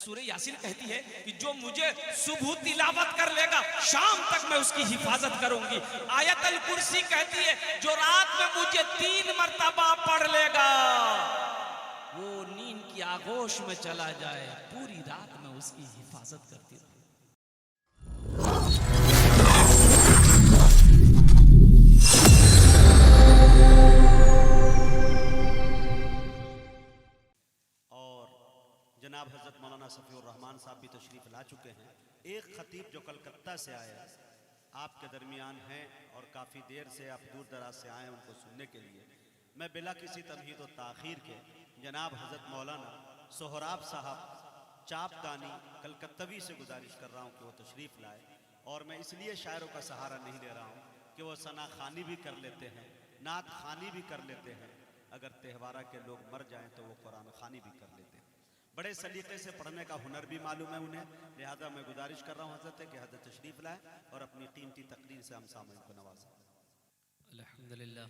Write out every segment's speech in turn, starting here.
सूरह यासीन कहती है कि जो मुझे सुबह तिलावत कर लेगा शाम तक मैं उसकी हिफाजत करूंगी। आयतल कुर्सी कहती है जो रात में मुझे 3 मर्तबा पढ़ लेगा वो नींद की आगोश में चला जाए, पूरी रात में उसकी हिफाजत करती रहूं। जनाब हज़रत मौलाना सफ़ीउर रहमान साहब भी तशरीफ़ ला चुके हैं। एक ख़तीब जो कलकत्ता से आए आपके दरमियान हैं और काफ़ी देर से आप दूर दराज से आए उनको सुनने के लिए मैं बिला किसी तमहीद व ताख़ीर के जनाब हज़रत मौलाना सोहराब साहब चापदानी कलकत्तवी से गुजारिश कर रहा हूँ कि वो तशरीफ़ लाए। और मैं इसलिए शायरों का सहारा नहीं ले रहा हूँ कि वो सना खानी भी कर लेते हैं, नात खानी भी कर लेते हैं, अगर त्यौहारा के लोग मर जाएँ तो वो कुरान खानी भी कर लेते हैं। बड़े सलीके से पढ़ने का हुनर भी मालूम है उन्हें, लिहाजा मैं गुजारिश कर रहा हूँ हज़रत कि हज़रत तशरीफ़ लाए और अपनी कीमती तकरीर से हम सामईन को नवाजें। अल्हम्दुलिल्लाह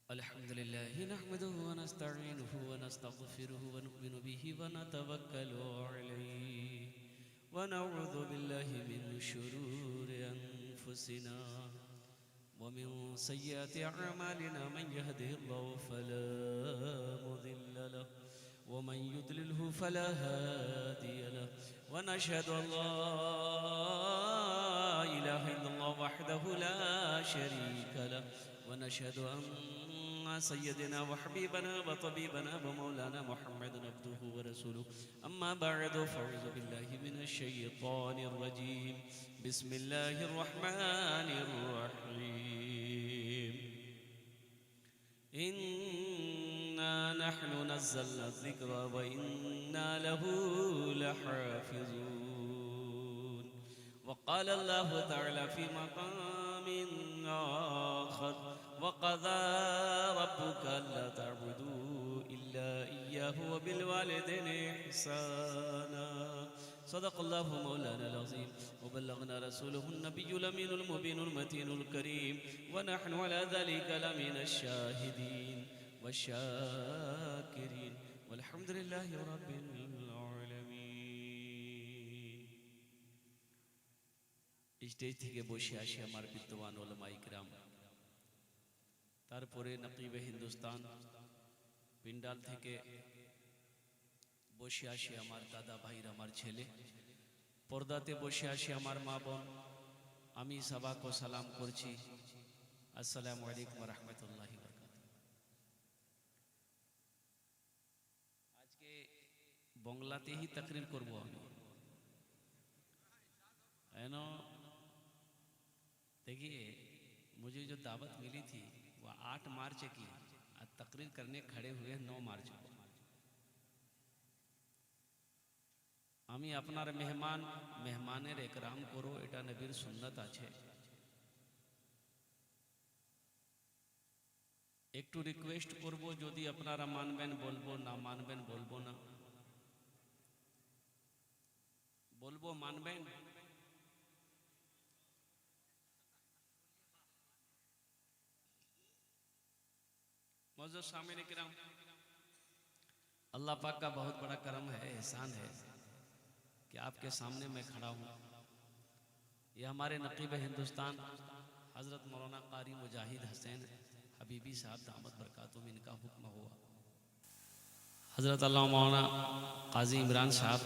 अल्हम्दुलिल्लाह नहमदुहु व नस्तईनुहु व नस्तगफिरुहु व नुमिनु बिही व नतवक्कलु अलैहि व नऊज़ु बिल्लाहि मिन शुरूरि अनफुसिना व मिन सय्यिआति अअमालिना मन यहदिहिल्लाहु फला मुदिल्ल लहु वमन युद्लिलहु फला हादिय लहु वनशहदु अल्ला इलाहा इल्लल्लाह वहदहु ला शरीक लहु वनशहदु अन्ना सय्यदना व हबीबना व तबीबना व मौलाना मुहम्मदन अब्दुहु व रसूलुहु अम्मा बअदु फअऊज़ु बिल्लाहि मिनश शैतानिर रजीम बिस्मिल्लाहिर रहमानिर रहीम इन्ना नहनु नज़्ज़लना ज़िक्रा व इन्ना लहु लहाफ़िज़ून वक़ाल अल्लाहु तआला फ़ी मक़ामिन आख़र वक़ज़ा रब्बुका अल्ला तअबुदू इल्ला इय्याहु व बिल वालिदैनि इहसाना सदक़ल्लाहु मौलाना अज़ीम व बल्लगना रसूलुहुन नबियुल अमीनुल मुबीनुल मतीनुल करीम व नहनु अला ज़ालिका लमिनश शाहिदीन वश्शाकिरीन वल्हम्दुलिल्लाहि रब्बिल आलमीन। स्टेज থেকে বসে আসে আমার বিদ্যমান উলামা ইকরাম, তারপরে নকিবে হিন্দুস্তান পিন্ডাল থেকে বসে আসে আমার দাদা ভাইরা, আমার ছেলে, পর্দাতে বসে আসে আমার মা বোন, আমি সবাইকে সালাম করছি, আসসালামু আলাইকুম ওয়া রাহমাতুল্লাহি ওয়া বারাকাতুহু। আজকে বাংলাতেই তাকরীর করব আমি, है ना। देखिए मुझे जो दावत मिली थी वह 8 मार्च की, आज तकरीर करने खड़े हुए 9 मार्च को। আমি আপনার মেহমানের একরাম করো, এটা নবীর সুন্নাত আছে। একটু রিকোয়েস্ট করব, যদি আপনারা মানবেন বলবো, না মানবেন বলবো না, বলবো মানবেন। मौजूद सामने किराम, अल्लाह पाक का बहुत बड़ा करम है, एहसान है कि आपके सामने मैं खड़ा हूँ। ये हमारे नकीब हिंदुस्तान हज़रत मौलाना कारी मुजाहिद हुसैन हबीबी साहब दामत बरकातुहुम इनका हुक्म हुआ। हज़रत अल्लामा मौलाना काजी इमरान साहब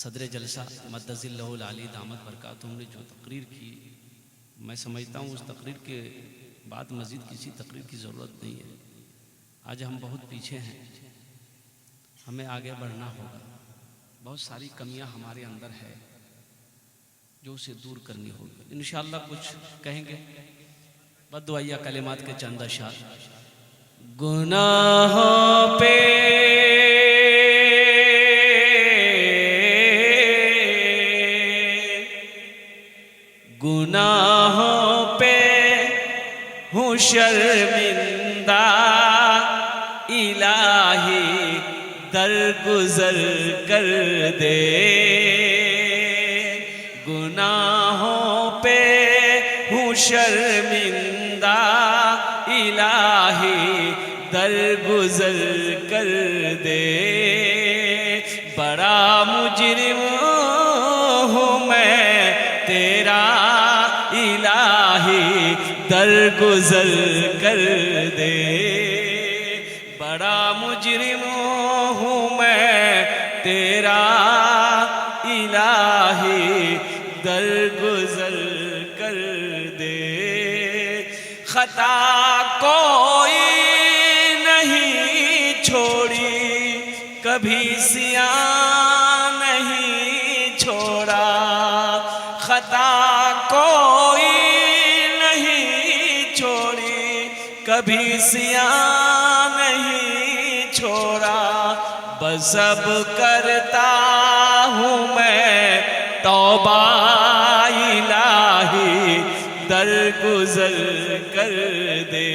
सदर जलसा मद्दज़िल्लहुल आली दामत बरकातुहुम ने जो तकरीर की, मैं समझता हूँ उस तकरीर के बाद मज़ीद किसी तकरीर की ज़रूरत नहीं है। आज हम बहुत पीछे हैं, हमें आगे बढ़ना होगा। बहुत सारी कमियां हमारे अंदर है जो उसे दूर करनी होगी। इंशाअल्लाह कुछ कहेंगे, बद्दुआया कलिमात के चंद अशार। गुनाहों पे गुनाहों पे हूँ शर्मिंदा, इलाही दरगुजर कर दे। गुनाहों पे हूँ शर्मिंदा, इलाही दरगुजर कर दे। बड़ा मुजरिम हूँ मैं तेरा इलाही, दरगुजर कर दे। बड़ा मुजरिम हूँ मैं तेरा इलाही, दरगुजर कर दे। खता कोई नहीं छोड़ी, कभी सियां नहीं छोड़ा। खता कोई नहीं छोड़ी, कभी सियां नहीं छोड़ा। बस अब करता हूँ मैं तौबा इलाही, दरगुजर कर दे।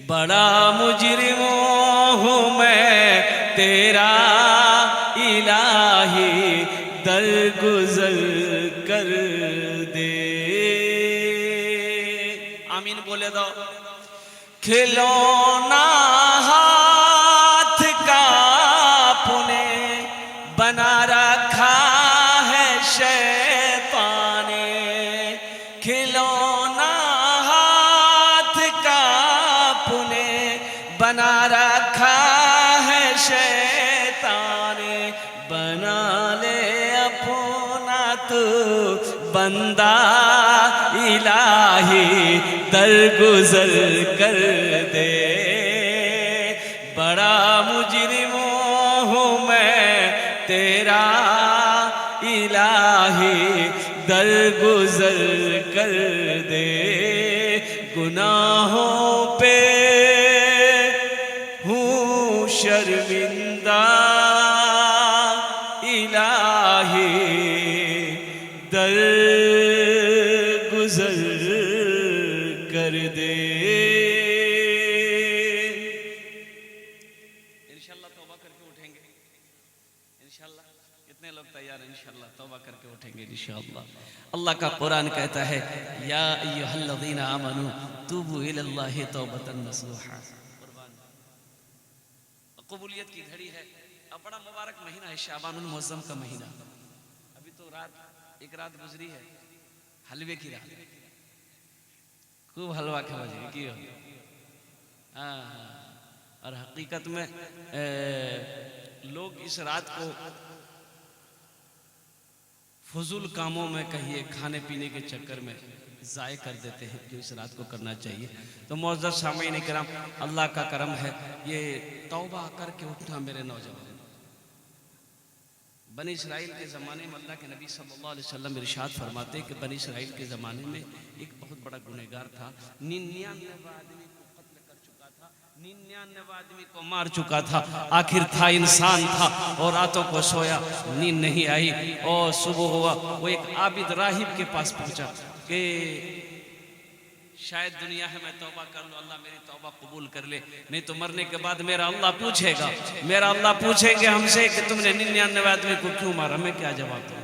बड़ा मुजरिम हूँ मैं तेरा इलाही, दरगुजर कर दे। आमीन बोले दो। खिलौना हाथ का पुने बना रखा है शैतान ने। खिलौना हाथ का पुने बना रखा है शैतान ने। बना ले अपना तू बंदा इलाही, दरगुजर कर दे। बड़ा मुजरिम हूँ मैं तेरा इलाही, दरगुजर कर दे। गुनाहों पे हूँ शर्मिंदा इलाही, दरगुजर कर दे। इंशाल्लाह तौबा करके उठेंगे। इंशाल्लाह कितने लोग तैयार हैं? इंशाल्लाह तौबा करके उठेंगे इंशाल्लाह। अल्लाह का कुरान कहता है या अय्युहल्लज़ीना आमनू तूबू इलल्लाहि तौबतन नसूहा। कबूलियत की घड़ी है। अब बड़ा मुबारक महीना है शाबानुल मुअज़्ज़म का महीना। अभी तो एक रात गुजरी है हलवे की रात। खूब हलवा खवाएंगे क्यों? हाँ, और हकीकत में लोग इस रात को फजूल कामों में कहिए खाने पीने के चक्कर में ज़ाय कर देते हैं, जो इस रात को करना चाहिए। तो मुअज़्ज़ज़ सामीन इकराम, अल्लाह का करम है ये तौबा करके उठना मेरे नौजवान। बनी इसराइल के ज़माने में अल्लाह के नबी सल्लल्लाहु अलैहि वसल्लम इरशाद फरमाते कि बनी इसराइल के ज़माने में एक बहुत बड़ा गुनहगार था। 99 आदमी को कत्ल कर चुका था, 99 आदमी को मार चुका था। आखिर था इंसान था और रातों को सोया, नींद नहीं आई और सुबह हुआ। वो एक आबिद राहिब के पास पहुंचा कि शायद दुनिया है मैं तौबा कर लूं, अल्लाह मेरी तौबा कबूल कर ले, नहीं तो मरने के बाद मेरा अल्लाह पूछेगा, मेरा अल्लाह पूछेंगे हमसे कि तुमने 99 आदमी को क्यों मारा। मैं क्या जवाब दूं?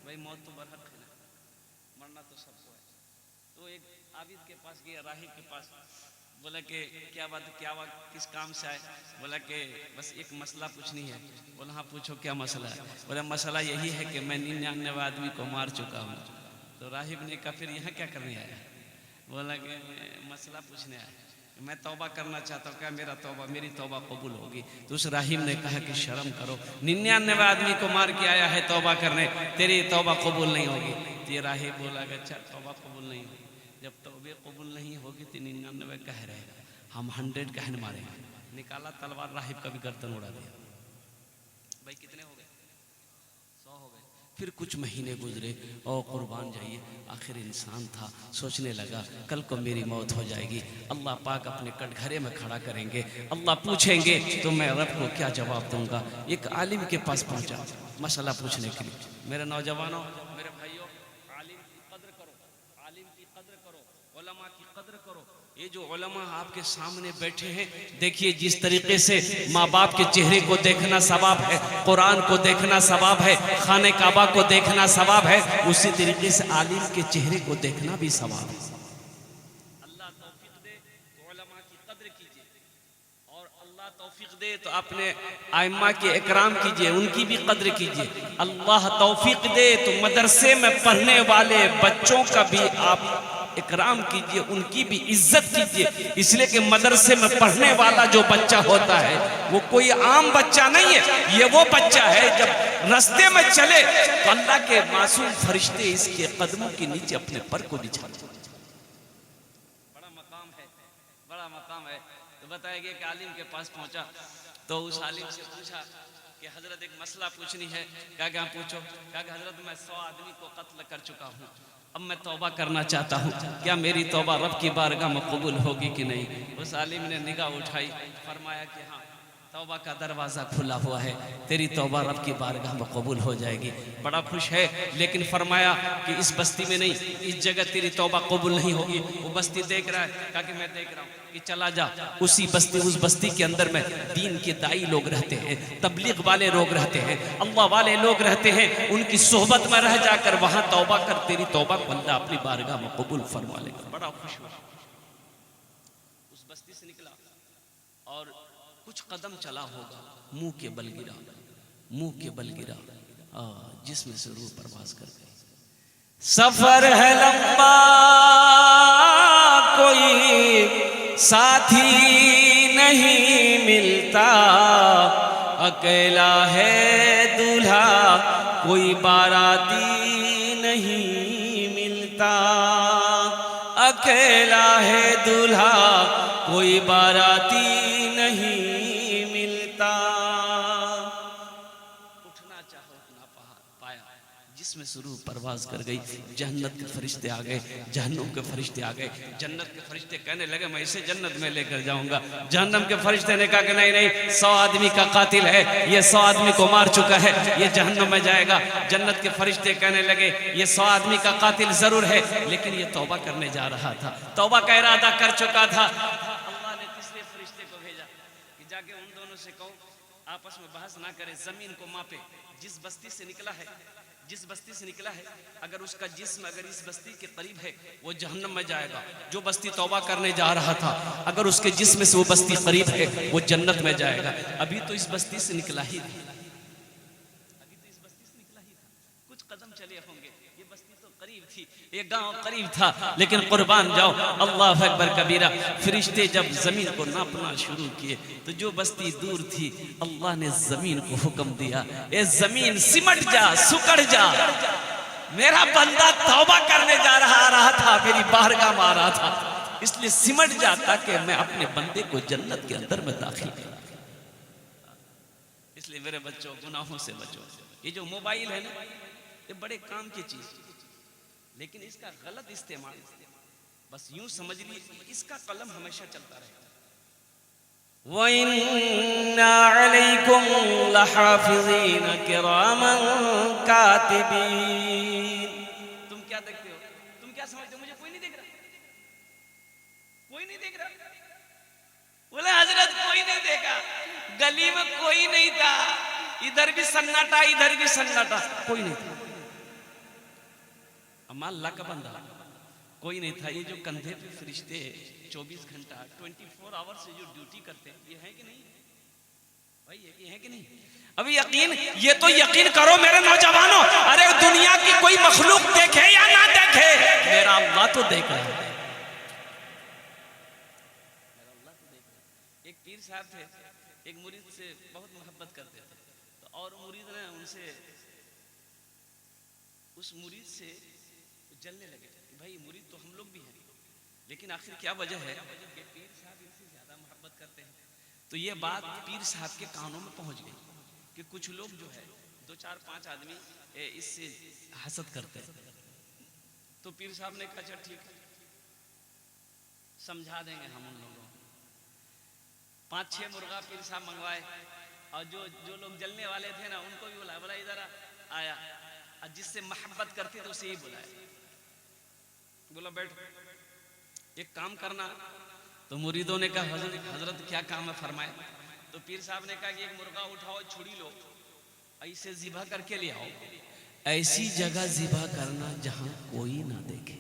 भाई मौत तो बरहक है, मरना तो सबको है। तो एक आबिद के पास गया, राहिब के पास, बोला कि क्या बात, किस काम से आए? बोला कि बस एक मसला पूछनी है। बोला हाँ पूछो, क्या मसला है? बोला मसला यही है कि मैं 99 आदमी को मार चुका हूँ। तो राहिब ने कहा फिर यहाँ क्या करने आया? बोला कि मसला पूछने आया, मैं तौबा करना चाहता हूँ, क्या मेरी तौबा कबूल होगी? तो उस राहिब ने कहा कि शर्म करो, 99 आदमी को मार के आया है तौबा करने, तेरी तौबा कबूल नहीं होगी। तो ये राहिब बोला कि अच्छा तौबा कबूल नहीं होगी, जब तौबे कबूल नहीं होगी तो 99 कह रहेगा, हम 100 कहने मारेंगे। निकाला तलवार, राहिब का भी गर्दन उड़ा दिया। भाई कितने हो गए? 100 हो गए। फिर कुछ महीने गुजरे और कुर्बान जाइए, आखिर इंसान था, सोचने लगा कल को मेरी मौत हो जाएगी, अल्लाह पाक अपने कटघरे में खड़ा करेंगे, अल्लाह पूछेंगे तो मैं रब को क्या जवाब दूंगा। एक आलिम के पास पहुंचा मसला पूछने के लिए। मेरे नौजवानों, मेरे भाइयों, आलिम की कद्र करो, आलिम की कद्र करो, उलमा की कद्र करो। ये जो उलमा आपके सामने बैठे हैं, देखिए जिस तरीके से माँ बाप के चेहरे को देखना सवाब है, कुरान को देखना सवाब है, खाने काबा को देखना सवाब है, उसी तरीके से आलिम के चेहरे को देखना भी सवाब है। अल्लाह तौफीक दे तो उलमा की कद्र कीजिए और अल्लाह अल्लाह तौफीक दे तो आपने आइम्मा के इकराम कीजिए, उनकी भी कद्र कीजिए। अल्लाह तौफीक दे तो मदरसे में पढ़ने वाले बच्चों का भी आप इकराम कीजिए, उनकी भी इज्जत कीजिए। इसलिए कि मदरसे में पढ़ने वाला जो बच्चा होता है वो कोई आम बच्चा नहीं है, ये वो बच्चा है जब रास्ते में चले तो अल्लाह के मासूम फरिश्ते इसके कदमों के नीचे अपने पर को बिछा देते। बड़ा मकाम है, बड़ा मकाम है। तो बताया गया कि आलिम के पास पहुंचा तो उस आलिम से पूछा कि हजरत एक मसला पूछनी है। क्या पूछो? क्या हजरत मैं 100 आदमी को कत्ल कर चुका हूँ, अब मैं तौबा करना चाहता हूँ, क्या मेरी तौबा रब की बारगाह में कबूल होगी कि नहीं? उस आलिम ने निगाह उठाई, फरमाया कि हाँ, तौबा का दरवाज़ा खुला हुआ है, तेरी तौबा रब की बारगाह में कबूल हो जाएगी। बड़ा खुश है, लेकिन फरमाया कि इस बस्ती में नहीं, इस जगह तेरी तौबा कबूल नहीं होगी। वो बस्ती देख रहा है, कहा कि मैं देख रहा हूँ, कि चला जा उसी बस्ती, उस बस्ती के अंदर में दीन के दाई लोग रहते हैं, तबलीग वाले लोग रहते हैं, अल्लाह वाले लोग रहते हैं, उनकी सोहबत में रह जाकर वहां तौबा कर, तेरी तौबा को अल्लाह अपनी बारगाह में कबूल फरमा लेगा। बड़ा खुश हुआ, उस बस्ती से निकला और कुछ कदम चला होगा, मुंह के बल गिरा, मुंह के बल गिरा, जिसमें से रूह परवाज कर गई। सफर है लंबा, कोई साथी नहीं मिलता, अकेला है दूल्हा, कोई बाराती नहीं मिलता, अकेला है दूल्हा, कोई बाराती नहीं मिलता। उठना चाहो ना पाया, जिसमें से रूह परवाज कर गई। जन्नत के फरिश्ते आ गए, जहन्नुम के फरिश्ते आ गए। जन्नत के फरिश्ते कहने लगे मैं इसे जन्नत में लेकर जाऊंगा। जहन्नम के फरिश्ते ने कहा कि नहीं नहीं, 100 आदमी का कातिल है, ये 100 आदमी को मार चुका है, ये जहन्नम में जाएगा। जन्नत के फरिश्ते कहने लगे ये 100 आदमी का कातिल जरूर है, लेकिन ये तौबा करने जा रहा था, तौबा का इरादा कर चुका था। अल्लाह ने तीसरे फरिश्ते को भेजा कि जाके उन दोनों से कहो आपस में बहस ना करे, जमीन को मापे। जिस बस्ती से निकला है, जिस बस्ती से निकला है, अगर उसका जिस्म अगर इस बस्ती के करीब है वो जहन्नम में जाएगा। जो बस्ती तौबा करने जा रहा था, अगर उसके जिस्म से वो बस्ती करीब है वो जन्नत में जाएगा। अभी तो इस बस्ती से निकला ही था, अभी तो इस बस्ती से निकला ही था, कुछ कदम चले होंगे, ये बस्ती तो करीब थी, ये गांव करीब था, लेकिन कुर्बान जाओ अल्लाह अकबर कबीरा। फरिश्ते जब जमीन को नापना शुरू किए तो जो बस्ती दूर थी, अल्लाह ने जमीन को हुक्म दिया, ए जमीन सिमट जा, सुकड़ जा, मेरा बंदा तौबा करने जा रहा था, मेरी बारगाह में आ रहा था, इसलिए सिमट जा ताकि मैं अपने बंदे को जन्नत के अंदर में दाखिल करूं। इसलिए मेरे बच्चों, गुनाहों से बचो। ये जो मोबाइल है ना, ये बड़े काम की चीज, लेकिन इसका गलत इस्तेमाल, बस यूं समझ लीजिए इसका कलम हमेशा चलता रहेगा। वइन्ना अलैकुम लहाफिज़ीन किरामन कातिबीन। तुम क्या देखते हो, तुम क्या समझते हो, मुझे कोई नहीं देख रहा, कोई नहीं देख रहा? बोले हजरत कोई नहीं देखा, गली में कोई नहीं था, इधर भी सन्नाटा, इधर भी सन्नाटा, कोई नहीं था। अल्लाह का बंदा, कोई नहीं था। ये जो कंधे पे फरिश्ते 24 घंटा 24 आवर से जो ड्यूटी करते हैं, ये है कि नहीं भाई, ये है कि नहीं? अभी यकीन, ये तो यकीन करो मेरे नौजवानों, अरे दुनिया की कोई मखलूक देखे या ना देखे, मेरा अल्लाह तो देख रहा है, मेरा अल्लाह तो देख रहा है। एक पीर साहब थे, एक मुरीद से बहुत मोहब्बत करते थे, तो और मुरीद ने उनसे, उस मुरीद से जलने लगे, भाई मुरीद तो हम लोग भी हैं, लेकिन आखिर क्या वजह है कि पीर साहब इनसे ज्यादा मोहब्बत करते हैं। तो ये बात पीर साहब के कानों में पहुंच गई कि कुछ लोग जो है 2 4 5 आदमी इससे हसद करते हैं। तो पीर साहब ने कहा अच्छा ठीक है, समझा देंगे हम उन लोगों को। 5-6 मुर्गा पीर साहब मंगवाए, और जो लोग जलने वाले थे ना, उनको भी बुलाया, बोला इधर आया, और जिससे मोहब्बत करते थे उसे ही बुलाया, बोला बैठ, एक काम करना। तो मुरीदों ने कहा हजरत क्या काम है फरमाए। तो पीर साहब ने कहा कि एक मुर्गा उठाओ, छुरी लो, ऐसे जिबा करके ले आओ, ऐसी जगह जिबा करना जहां कोई ना देखे।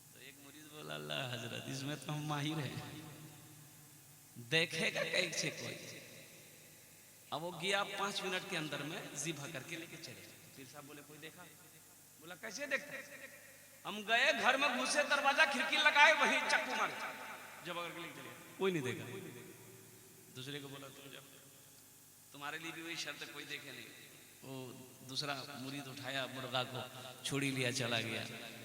तो एक मुरीद बोला अल्लाह हजरत, इसमें तो हम माहिर हैं, देखेगा कैसे कोई। अब वो गया 5 मिनट के अंदर में ज़िबा करके लेके चले। पीर साहब बोले कोई देखा? बोला कैसे देखता है? हम गए घर में घुसे, दरवाजा खिड़की लगाए, वहीं चाकू मारे जब अगर लेके चले, कोई नहीं देखा। दूसरे को बोला तुम जाओ, तुम्हारे लिए भी वही शर्त है, कोई देखे नहीं। वो दूसरा मुरीद उठाया मुर्गा को, छोड़ी लिया, चला गया।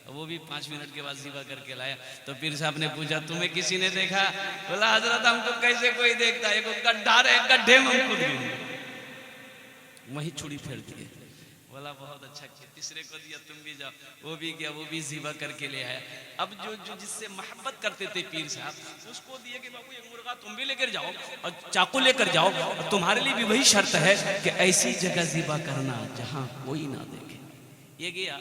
वो भी 5 मिनट के बाद ज़िबा करके लाया। तो पीर साहब ने पूछा तुम्हें किसी ने देखा? बोला हजरत हमको कैसे कोई देखता है, एक गड्ढा है, गड्ढे में कूद गए, वहीं छुरी फेर दिए। बोला बहुत अच्छा किया। तीसरे को दिया, तुम भी जाओ। वो भी गया, वो भी ज़िबा करके ले आया। अब जो जिससे मोहब्बत करते थे पीर साहब, उसको दिए कि बाबू एक मुर्गा तुम भी लेकर जाओ और चाकू लेकर जाओ, और तुम्हारे लिए भी वही शर्त है कि ऐसी जगह ज़िबा करना जहां कोई ना देखे। ये गया,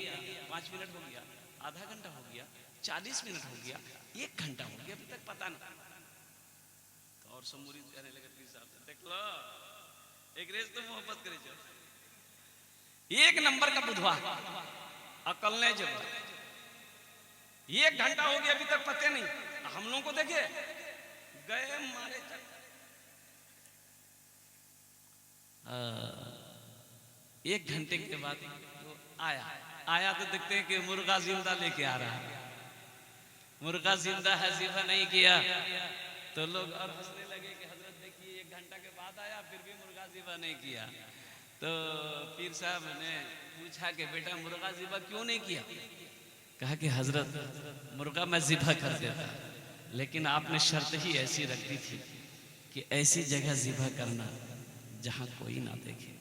5 मिनट हो गया, आधा घंटा हो गया, 40 मिनट हो गया, 1 घंटा हो गया, अभी तक पता नहीं। तो और सब मुरीद कहने लगे पीर साहब से, देख लो एक रेस तो मोहब्बत करे जाओ, 1 नंबर का बुधवा अकल ने जब 1 घंटा हो गया, अभी तक पते नहीं। हम लोगों को देखे गए मारे चल। 1 घंटे के बाद वो आया तो देखते हैं कि मुर्गा जिंदा लेके आ रहा है। मुर्गा जिंदा है, ज़िबा नहीं किया। तो लोग और हंसने लगे कि हजरत देखिए 1 घंटा के बाद आया, फिर भी मुर्गा ज़िबा नहीं किया। तो पीर साहब ने पूछा कि बेटा मुर्गा ज़िबा क्यों नहीं किया? कहा कि हजरत मुर्गा मैं ज़िबा कर देता, लेकिन आपने शर्त ही ऐसी रख दी थी कि ऐसी जगह ज़िबा करना जहां कोई ना देखे।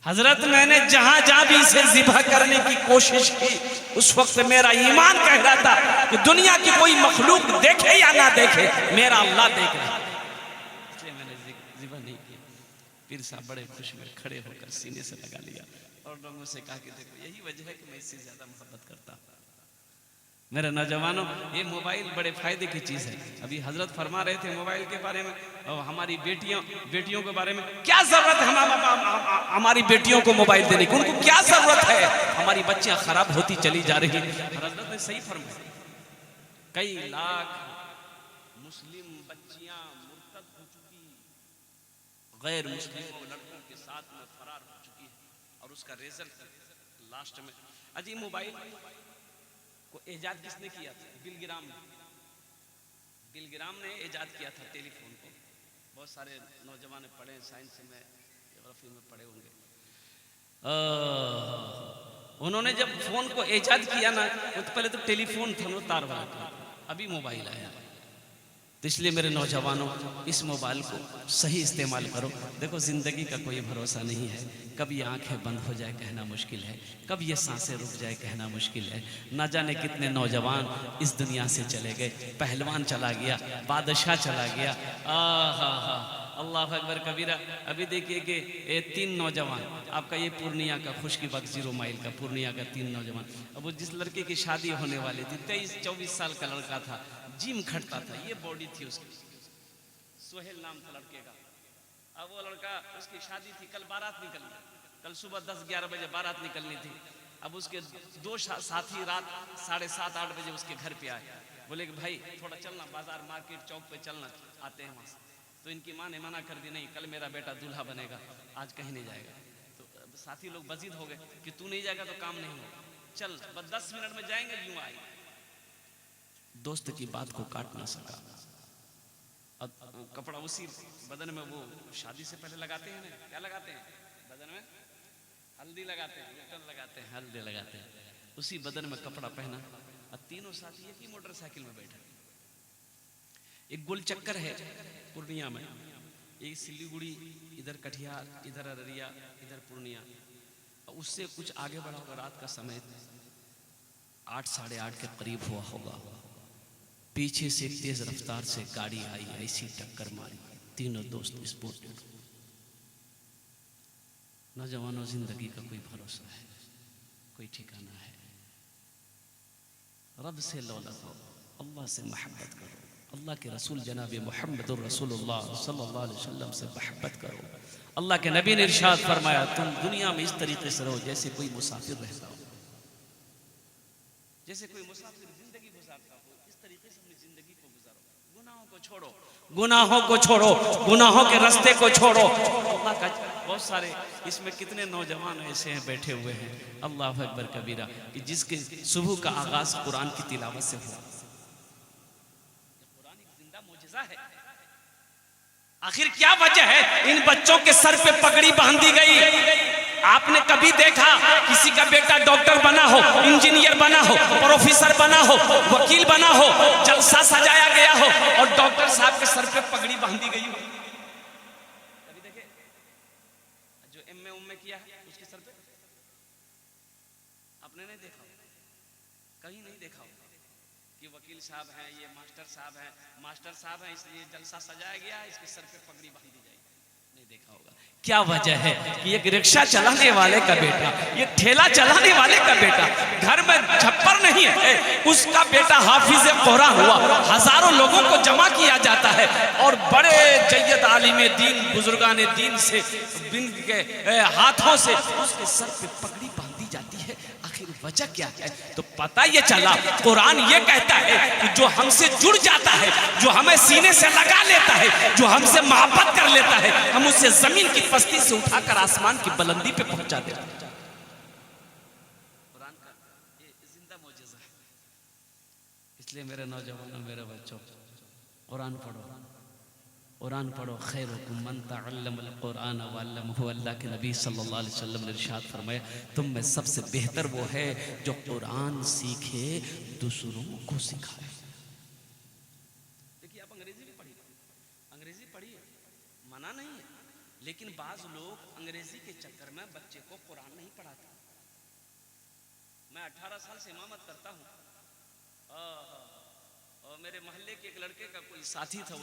हजरत मैंने जहां भी इसे ज़िबा करने की कोशिश की, उस वक्त मेरा ईमान कह रहा था कि दुनिया की कोई मखलूक देखे या ना देखे, मेरा अल्लाह देख रहा है, इसलिए मैंने ज़िबा नहीं किया। पीर साहब बड़े खुश में खड़े होकर सीने से लगा लिया और लोगों से कहा कि देखो यही वजह है कि मैं इससे ज्यादा मोहब्बत करता हूं। मेरे नौजवानों, ये मोबाइल बड़े फायदे की चीज है। अभी हजरत फरमा रहे थे मोबाइल के बारे में, और हमारी बेटियों के बारे में। क्या जरूरत है हमारी बेटियों को मोबाइल देने की? उनको क्या जरूरत है? हमारी बच्चियां खराब होती चली जा रही। हजरत ने सही फरमाया, कई लाख मुस्लिम बच्चियां मुर्तद हो चुकी, गैर मुस्लिम लड़कों के साथ में फरार हो चुकी है, और उसका रिजल्ट लास्ट में। अजी मोबाइल को इजाद किसने किया था? बिल ग्राम ने इजाद किया था टेलीफोन को। बहुत सारे नौजवान पढ़े, साइंस में, ज्योग्राफी में पढ़े होंगे। उन्होंने जब फोन को इजाद किया ना, तो पहले तो टेलीफोन था, तार वाला, अभी मोबाइल आया। तो इसलिए मेरे नौजवानों, इस मोबाइल को सही इस्तेमाल करो। देखो जिंदगी का कोई भरोसा नहीं है, कब ये आंखें बंद हो जाए कहना मुश्किल है, कब ये सांसें रुक जाए कहना मुश्किल है। ना जाने कितने नौजवान इस दुनिया से चले गए। पहलवान चला गया, बादशाह चला गया, अल्लाह अकबर कबीरा। अभी देखिए कि ये 3 नौजवान, आपका ये पूर्णिया का खुशकीबाग 0 माइल का पूर्णिया का 3 नौजवान। अब वो जिस लड़के की शादी होने वाली थी, 23-24 साल का लड़का था, जिम खटता था, ये बॉडी थी उसकी, सोहेल नाम था लड़के का। अब वो लड़का, उसकी शादी थी, कल बारात निकलनी, कल सुबह 10-11 बजे बारात निकलनी थी। अब उसके 2 साथी रात 7:30-8 बजे उसके घर पे आए, बोले कि भाई थोड़ा चलना, बाजार मार्केट चौक पे चलना, आते हैं वहाँ से। तो इनकी माँ ने मना कर दी, नहीं कल मेरा बेटा दूल्हा बनेगा, आज कहीं नहीं जाएगा। तो साथी लोग बजीद हो गए कि तू नहीं जाएगा तो काम नहीं होगा, चल बस 10 मिनट में जाएंगे, यूं आए। दोस्त की बात को काट ना सका। कपड़ा उसी बदन में, वो शादी से पहले लगाते हैं ना, क्या लगाते हैं बदन में? हल्दी लगाते हैं, लुटन लगाते हैं, हल्दी लगाते हैं। उसी बदन में कपड़ा पहना, और तीनों साथी एक ही मोटरसाइकिल में बैठे। एक गोल चक्कर है पूर्णिया में, एक सिलीगुड़ी, इधर कटिहार, इधर अररिया, इधर पूर्णिया। उससे कुछ आगे बढ़ा होगा, रात का समय 8-8:30 के करीब हुआ होगा। पीछे से तेज रफ्तार से गाड़ी आई, ऐसी टक्कर मारी, तीनों दोस्त स्पॉट। नौजवानों, जिंदगी का कोई भरोसा है, कोई ठिकाना है? रब से लौ लगो, अल्लाह से मोहब्बत करो, अल्लाह के रसूल जनाब मुहम्मदुर रसूलुल्लाह सल्लल्लाहु अलैहि वसल्लम से मोहब्बत करो। अल्लाह के नबी ने इरशाद फरमाया, तुम दुनिया में इस तरीके से रहो जैसे कोई मुसाफिर रहता हो, जैसे कोई मुसाफिर जिंदगी गुजारता हो, इस तरीके से अपनी जिंदगी को गुजारो। गुनाहों को छोड़ो, गुनाहों को छोड़ो, गुनाहों के रास्ते को छोड़ो। अल्लाह का बहुत सारे इसमें कितने नौजवान ऐसे हैं बैठे हुए हैं, अल्लाह अकबर कबीरा, कि जिसके सुबह का आगाज कुरान की तिलावत से हुआ। कुरान एक जिंदा मौजज़ा है। आखिर क्या वजह है इन बच्चों के सर पे पगड़ी बांध दी गई? आपने कभी देखा किसी का बेटा डॉक्टर बना हो, इंजीनियर बना हो, प्रोफेसर बना हो, वकील बना हो, जलसा सजाया गया हो और डॉक्टर साहब के सर पे पगड़ी बांधी गई हो? कभी देखे? जो एमए किया है उसके सर पे आपने नहीं देखा, कहीं नहीं देखा कि वकील साहब हैं, ये मास्टर साहब हैं इसलिए जलसा सजाया गया, इसके सर पे पगड़ी बांधी जाएगी, नहीं देखा होगा। क्या वजह है कि एक रिक्शा चलाने वाले का बेटा, ये ठेला चलाने वाले का बेटा, घर में छप्पर नहीं है, उसका बेटा हाफिज कुरान हुआ, हजारों लोगों को जमा किया जाता है और बड़े जय्यद आलिम दीन बुजुर्गान दीन से दिन के हाथों से उसके सर पे पगड़ी बांधी जाती है। आखिर वजह क्या है? तो पता ये चला कुरान ये कहता है कि जो हमसे जुड़ जाता है, जो हमें सीने से लगा लेता है, जो हमसे मोहब्बत कर लेता है, हम उसे जमीन की पस्ती से उठाकर आसमान की बुलंदी पे पहुंचा देते हैं। कुरान का ये जिंदा मौजज़ा है। इसलिए मेरे नौजवानों, मेरे बच्चों, कुरान पढ़ो, कुरान पढ़ो। खैरुकुम मन तअल्लमल कुरान व अल्लमहु। अल्लाह के नबी सल्लल्लाहु अलैहि वसल्लम ने इरशाद फरमाया, तुम में सबसे बेहतर वो है जो कुरान सीखे, दूसरों को सिखाए। देखिए, आप अंग्रेजी भी पढ़िए, अंग्रेजी पढ़िए, मना नहीं है, लेकिन बाज लोग अंग्रेजी के चक्कर में बच्चे को कुरान नहीं पढ़ाते। मैं 18 साल से इमामत करता हूँ और मेरे मोहल्ले के एक लड़के का कोई साथी था,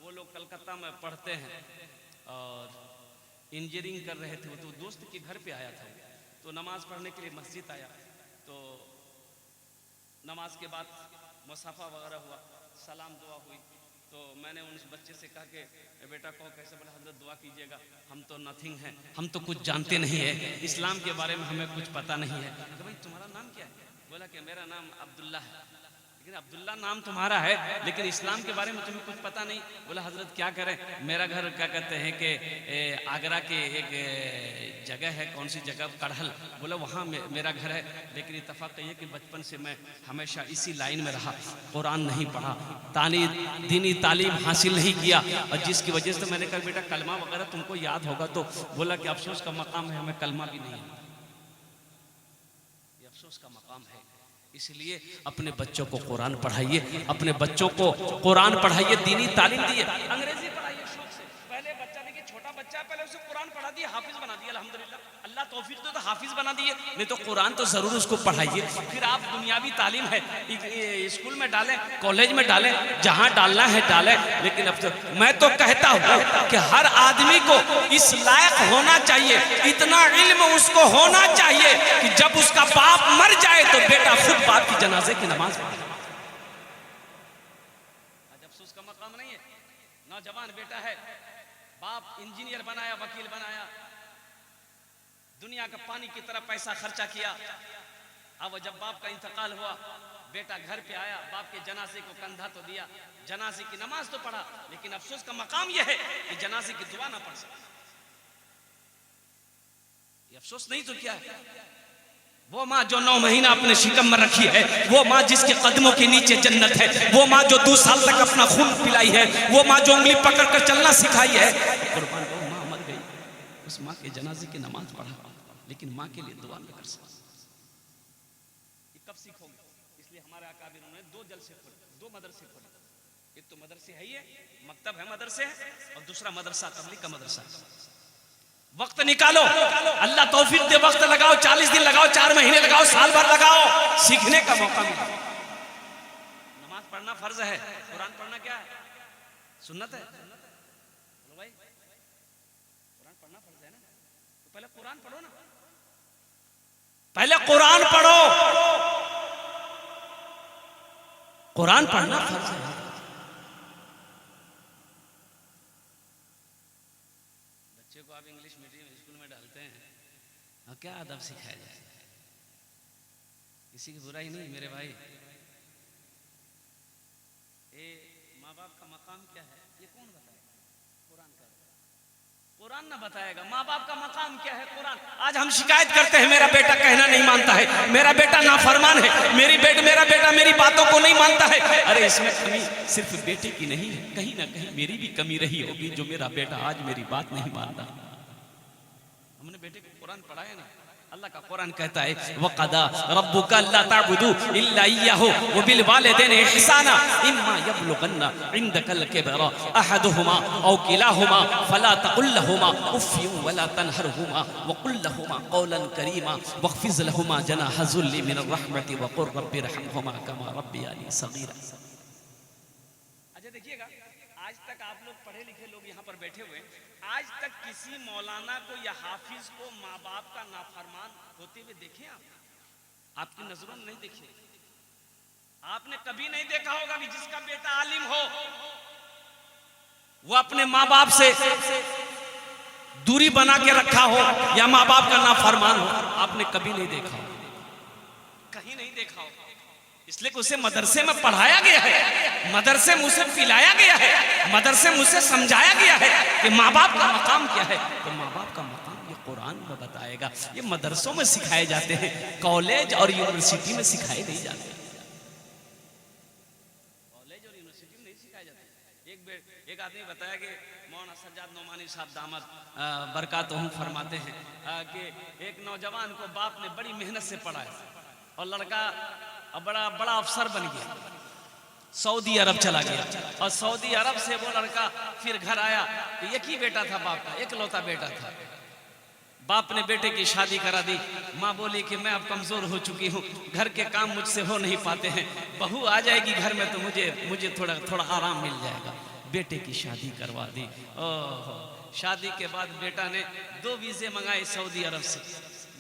वो लोग कलकत्ता में पढ़ते हैं और इंजीनियरिंग कर रहे थे। तो दोस्त के घर पे आया था, तो नमाज पढ़ने के लिए मस्जिद आया, तो नमाज के बाद मुसाफा वगैरह हुआ, सलाम दुआ हुई, तो मैंने उस बच्चे से कहा कि बेटा कहो कैसे? बोला हज़रत दुआ कीजिएगा, हम तो नथिंग हैं, हम तो कुछ जानते नहीं है, इस्लाम के बारे में हमें कुछ पता नहीं है। तो भाई तुम्हारा नाम क्या है? बोला कि मेरा नाम अब्दुल्ला है। लेकिन अब्दुल्ला नाम तुम्हारा है, लेकिन इस्लाम के बारे में तुम्हें कुछ पता नहीं। बोला हजरत क्या करें, मेरा घर क्या कहते हैं कि आगरा के एक जगह है, कौन सी जगह, कड़हल, बोला वहाँ मेरा घर है, लेकिन इत्तेफाक ये कि बचपन से मैं हमेशा इसी लाइन में रहा, कुरान नहीं पढ़ा, दीनी तालीम हासिल नहीं किया, और जिसकी वजह से मैंने कहा बेटा कलमा वगैरह तुमको याद होगा, तो बोला कि अफसोस का मकाम है, हमें कलमा भी नहीं है, ये अफसोस का मकाम है। इसलिए अपने बच्चों को कुरान पढ़ाइए, अपने बच्चों को कुरान पढ़ाइए, दीनी तालीम दिए। अंग्रेजी पढ़ाइए शौक से। पहले बच्चा, देखिए छोटा बच्चा है, पहले उसे कुरान पढ़ा दिया, हाफिज बना दिया, अल्हम्दुलिल्लाह, अल्लाह तौफीक दे तो हाफिज बना दिए, नहीं तो कुरान तो जरूर उसको पढ़ाइए। फिर आप दुनियावी तालीम है स्कूल में डालें, कॉलेज में डालें, जहां डालना है डालें, लेकिन अब तो मैं तो कहता हूं कि हर आदमी को इस लायक होना चाहिए, इतना इल्म उसको होना चाहिए कि जब उसका बाप मर जाए तो बेटा खुद बाप की जनाजे की नमाज पढ़े। आज अफसोस का मकाम नहीं है, नौजवान बेटा है, बाप इंजीनियर बनाया, वकील बनाया, दुनिया का पानी की तरह पैसा खर्चा किया, अब जब बाप का इंतकाल हुआ, बेटा घर पे आया, बाप के जनाजे को कंधा तो दिया, जनाजे की नमाज तो पढ़ा, लेकिन अफसोस का मकाम यह है कि जनाजे की दुआ ना पढ़ सका। ये अफसोस नहीं तो क्या है? वो माँ जो 9 महीना अपने शिकम में रखी है, वो माँ जिसके कदमों के नीचे जन्नत है, वो माँ जो 2 साल तक अपना खून पिलाई है, वो माँ जो उंगली पकड़ कर चलना सिखाई है, कुर्बान वो माँ मर गई, उस माँ के जनाजे की नमाज पढ़ा, लेकिन माँ के लिए दुआ न कर सका। ये कब सीखोगे? इसलिए हमारे अकाबिर ने 2 जलसे खोले, 2 मदरसे खोले। एक तो मदरसे है, ये मकतब है, मदरसे है, और दूसरा मदरसा तबलीग का मदरसा। वक्त निकालो, अल्लाह तौफीक दे, वक्त लगाओ, 40 दिन लगाओ, 4 महीने लगाओ, साल भर लगाओ, सीखने का मौका मिले। नमाज पढ़ना फर्ज है, कुरान पढ़ना क्या है? सुन्नत है। बोलो भाई, कुरान पढ़ना फर्ज है ना, तो पहले कुरान पढ़ो ना, पहले कुरान पढ़ो, कुरान पढ़ना फर्ज है। बच्चे को आप इंग्लिश मीडियम स्कूल में डालते हैं, और क्या अदब सिखाया जाए? किसी की बुराई नहीं मेरे भाई, ए माँ माँ बाप का मकाम क्या है ये कौन बताएगा? कुरान का, कुरान ना बताएगा माँ बाप का मकाम क्या है, कुरान। आज हम शिकायत करते हैं मेरा बेटा कहना नहीं मानता है, मेरा बेटा नाफरमान है, मेरा बेटा मेरी बातों को नहीं मानता है। अरे इसमें कमी सिर्फ बेटे की नहीं है, कहीं ना कहीं मेरी भी कमी रही होगी जो मेरा बेटा आज मेरी बात नहीं मान रहा। हमने बेटे को कुरान पढ़ाया ना, अल्लाह का कुरान कहता है वक़दा रब्बुका अल्ला ताबुदू इल्ला इय्याहु व बिल वालिदैनि इहसाना इम्मा यबलुगन्ना इंदकल किबरा अहदुहुमा औ किलाहुमा फला तकुल लहुमा उफ़्फिन वला तनहरहुमा व कुल लहुमा क़ौलन करीमा वख़्फ़िज़ लहुमा जनाह ज़ुल्लि मिनर रहमति व क़ुल रब्बि रहमहुमा कमा रब्बियानी सग़ीरा। अच्छा देखिएगा, आज तक आप लोग पढ़े लिखे लोग यहाँ पर बैठे हुए, आज तक किसी मौलाना को या हाफिज को माँ बाप का नाफरमान होते हुए देखे आप? आपकी नजरों में नहीं देखे। आपने कभी नहीं देखा होगा कि जिसका बेटा आलिम हो वो अपने माँ बाप से दूरी बना के रखा हो या माँ बाप का नाफरमान हो। आपने कभी नहीं देखा हो, कहीं नहीं देखा हो। इसलिए उसे मदरसे में पढ़ाया गया है, मदरसे में उसे पिलाया गया है, मदरसे में उसे समझाया गया है कि माँ बाप का मकाम क्या है। तो माँ बाप का मकाम ये कुरान में बताएगा। ये मदरसों में सिखाए जाते हैं, कॉलेज और यूनिवर्सिटी में सिखाए नहीं जाते। कॉलेज और यूनिवर्सिटी में नहीं सिखाए जाते। एक आदमी बताया कि मौलाना सज्जाद नोमानी साहब दामद बरकातहू फरमाते हैं कि एक नौजवान को बाप ने बड़ी मेहनत से पढ़ाया और लड़का बड़ा बड़ा अफसर बन गया, सऊदी अरब चला गया और सऊदी अरब से वो लड़का फिर घर आया तो एक ही बेटा था बाप का, एकलौता बेटा था। बाप ने बेटे की शादी करा दी। माँ बोली कि मैं अब कमजोर हो चुकी हूँ, घर के काम मुझसे हो नहीं पाते हैं, बहू आ जाएगी घर में तो मुझे थोड़ा थोड़ा आराम मिल जाएगा। बेटे की शादी करवा दी। ओह, शादी के बाद बेटा ने 2 वीजे मंगाए सऊदी अरब से।